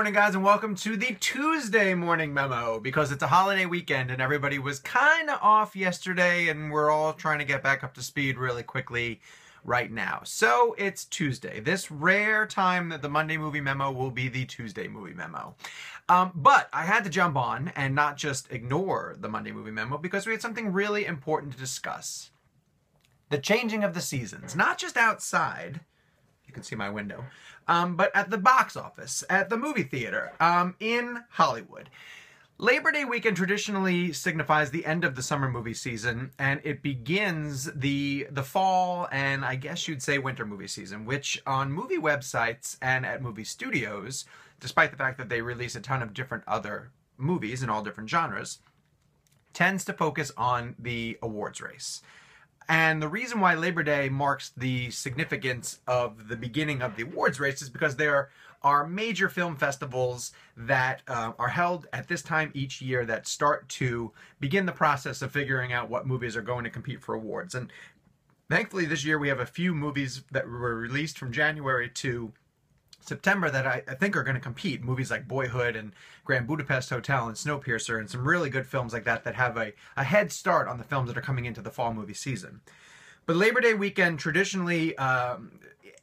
morning, guys, and welcome to the Tuesday morning memo, because it's a holiday weekend and everybody was kind of off yesterday and we're all trying to get back up to speed really quickly right now. So it's Tuesday, this rare time that the Monday movie memo will be the Tuesday movie memo. But I had to jump on and not just ignore the Monday movie memo because we had something really important to discuss. The changing of the seasons, not just outside. You can see my window. But at the box office, at the movie theater, in Hollywood. Labor Day weekend traditionally signifies the end of the summer movie season, and it begins the fall and I guess you'd say winter movie season, which on movie websites and at movie studios, despite the fact that they release a ton of different other movies in all different genres, tends to focus on the awards race. And the reason why Labor Day marks the significance of the beginning of the awards race is because there are major film festivals that are held at this time each year that start to begin the process of figuring out what movies are going to compete for awards. And thankfully this year we have a few movies that were released from January to September that I think are going to compete. Movies like Boyhood and Grand Budapest Hotel and Snowpiercer and some really good films like that that have a head start on the films that are coming into the fall movie season. But Labor Day weekend traditionally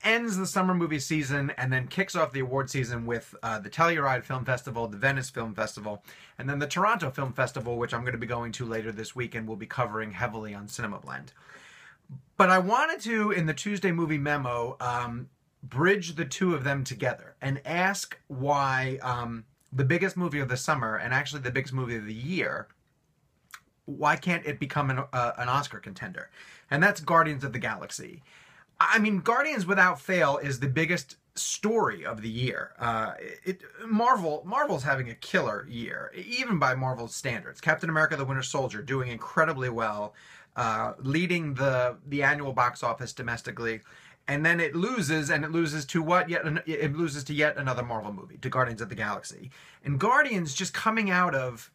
ends the summer movie season and then kicks off the award season with the Telluride Film Festival, the Venice Film Festival, and then the Toronto Film Festival, which I'm going to be going to later this week and will be covering heavily on Cinema Blend. But I wanted to, in the Tuesday movie memo, bridge the two of them together and ask why the biggest movie of the summer and actually the biggest movie of the year, why can't it become an Oscar contender? And that's Guardians of the Galaxy. I mean, Guardians without fail is the biggest story of the year. Marvel's having a killer year, even by Marvel's standards. Captain America: The Winter Soldier doing incredibly well, leading the annual box office domestically. And then it loses, and it loses to what? It loses to yet another Marvel movie, to Guardians of the Galaxy. And Guardians just coming out of,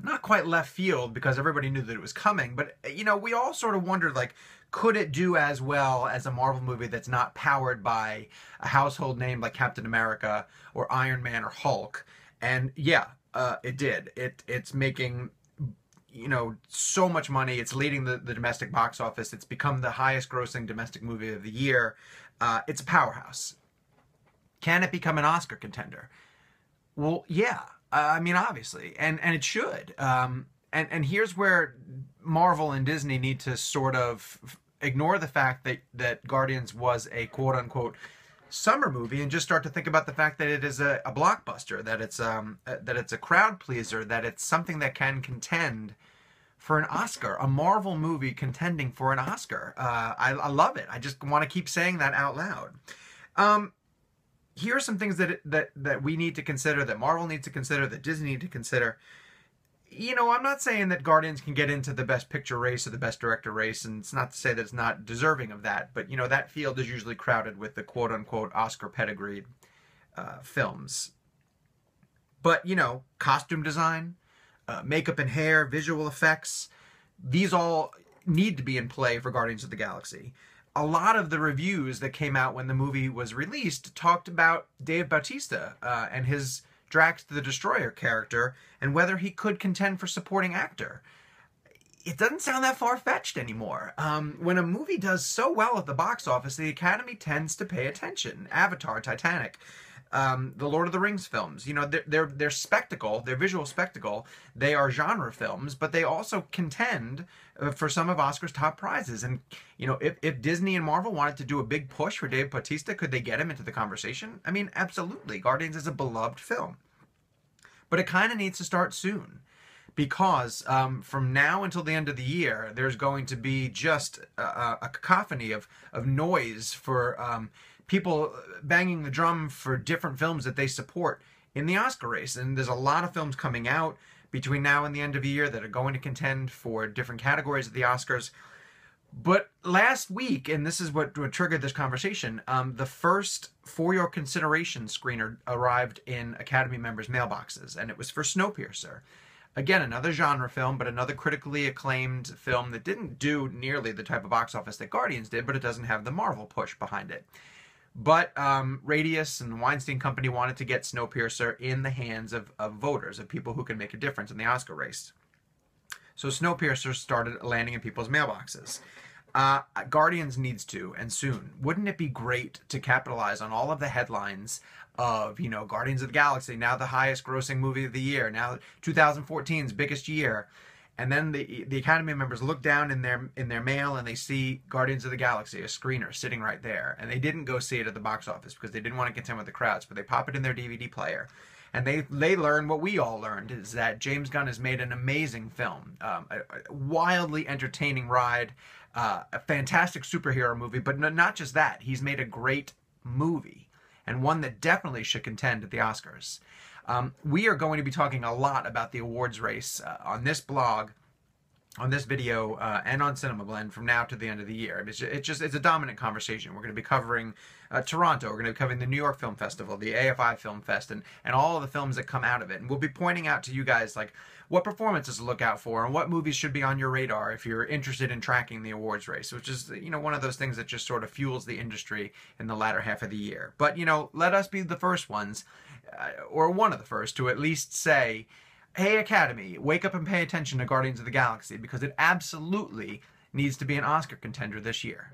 not quite left field because everybody knew that it was coming, but, you know, we all sort of wondered, like, could it do as well as a Marvel movie that's not powered by a household name like Captain America or Iron Man or Hulk? And yeah, it did. It's making, you know, so much money. It's leading the domestic box office. It's become the highest grossing domestic movie of the year. It's a powerhouse. Can it become an Oscar contender? Well, yeah. I mean, obviously. And it should. And here's where Marvel and Disney need to sort of ignore the fact that Guardians was a quote-unquote summer movie and just start to think about the fact that it is a blockbuster, that it's a crowd pleaser, that it's something that can contend for an Oscar, a Marvel movie contending for an Oscar. I love it. I just want to keep saying that out loud. Here are some things that we need to consider, that Marvel needs to consider, that Disney need to consider. You know, I'm not saying that Guardians can get into the Best Picture race or the Best Director race, and it's not to say that it's not deserving of that, but, you know, that field is usually crowded with the quote-unquote Oscar pedigreed films. But, you know, costume design, makeup and hair, visual effects, these all need to be in play for Guardians of the Galaxy. A lot of the reviews that came out when the movie was released talked about Dave Bautista and his Drax the Destroyer character and whether he could contend for supporting actor. It doesn't sound that far-fetched anymore. When a movie does so well at the box office, the Academy tends to pay attention. Avatar, Titanic, the Lord of the Rings films. You know, they're spectacle, they're visual spectacle. They are genre films, but they also contend for some of Oscar's top prizes. And, you know, if Disney and Marvel wanted to do a big push for Dave Bautista, could they get him into the conversation? I mean, absolutely. Guardians is a beloved film. But it kind of needs to start soon. Because from now until the end of the year, there's going to be just a cacophony of noise for people banging the drum for different films that they support in the Oscar race. And there's a lot of films coming out between now and the end of the year that are going to contend for different categories of the Oscars. But last week, and this is what triggered this conversation, the first For Your Consideration screener arrived in Academy members' mailboxes, and it was for Snowpiercer. Again, another genre film, but another critically acclaimed film that didn't do nearly the type of box office that Guardians did, but it doesn't have the Marvel push behind it. But Radius and the Weinstein Company wanted to get Snowpiercer in the hands of voters, of people who can make a difference in the Oscar race. So Snowpiercer started landing in people's mailboxes. Guardians needs to, and soon. Wouldn't it be great to capitalize on all of the headlines of, you know, Guardians of the Galaxy, now the highest grossing movie of the year, now 2014's biggest year, and then the Academy members look down in their mail and they see Guardians of the Galaxy, a screener sitting right there, and they didn't go see it at the box office because they didn't want to contend with the crowds, but they pop it in their DVD player. And they learn what we all learned, is that James Gunn has made an amazing film, a wildly entertaining ride, a fantastic superhero movie, but not just that. He's made a great movie, and one that definitely should contend at the Oscars. We are going to be talking a lot about the awards race on this blog, on this video, and on Cinema Blend from now to the end of the year. It's a dominant conversation. We're going to be covering Toronto. We're going to be covering the New York Film Festival, the AFI Film Fest, and all of the films that come out of it. And we'll be pointing out to you guys, like, what performances to look out for and what movies should be on your radar if you're interested in tracking the awards race, which is, you know, one of those things that just sort of fuels the industry in the latter half of the year. But, you know, let us be the first ones, or one of the first, to at least say, hey, Academy, wake up and pay attention to Guardians of the Galaxy, because it absolutely needs to be an Oscar contender this year.